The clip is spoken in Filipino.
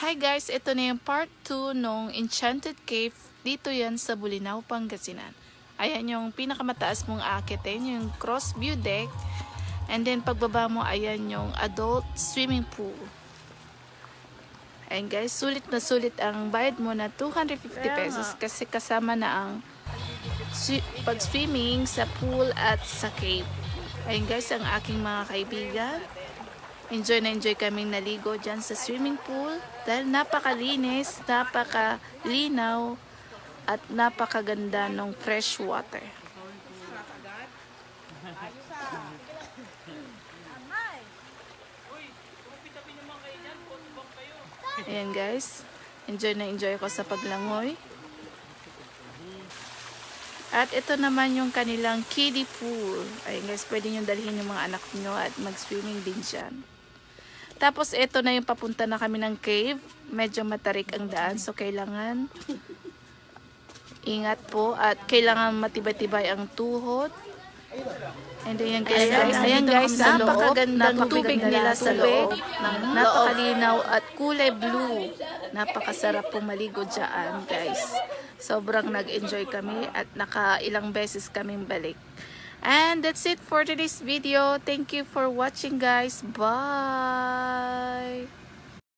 Hi guys, ito na yung part 2 nung Enchanted Cave. Dito yan sa Bolinao, Pangasinan. Ayan yung pinakamataas mong aakitin, yung cross view deck. And then pagbaba mo, ayan yung adult swimming pool. Ayan guys, sulit na sulit ang bayad mo na 250 pesos kasi kasama na ang pag-swimming sa pool at sa cave. Ayan guys, ang aking mga kaibigan. Enjoy na enjoy kaming naligo dyan sa swimming pool dahil napakalinis, napakalinaw at napakaganda ng fresh water. Ayan guys, enjoy na enjoy ako sa paglangoy. At ito naman yung kanilang kiddie pool. Ayan guys, pwede nyo dalhin yung mga anak nyo at mag-swimming din dyan. Tapos ito na yung papunta na kami ng cave. Medyo matarik ang daan, so kailangan ingat po at kailangan matibay-tibay ang tuhod. And then ayan guys, sa loob, napakagandang tubig nila sa loob. Napakalinaw at kulay blue. Napakasarap pong maligo dyan guys. Sobrang nag-enjoy kami at nakailang beses kaming balik. And that's it for today's video. Thank you for watching guys. Bye!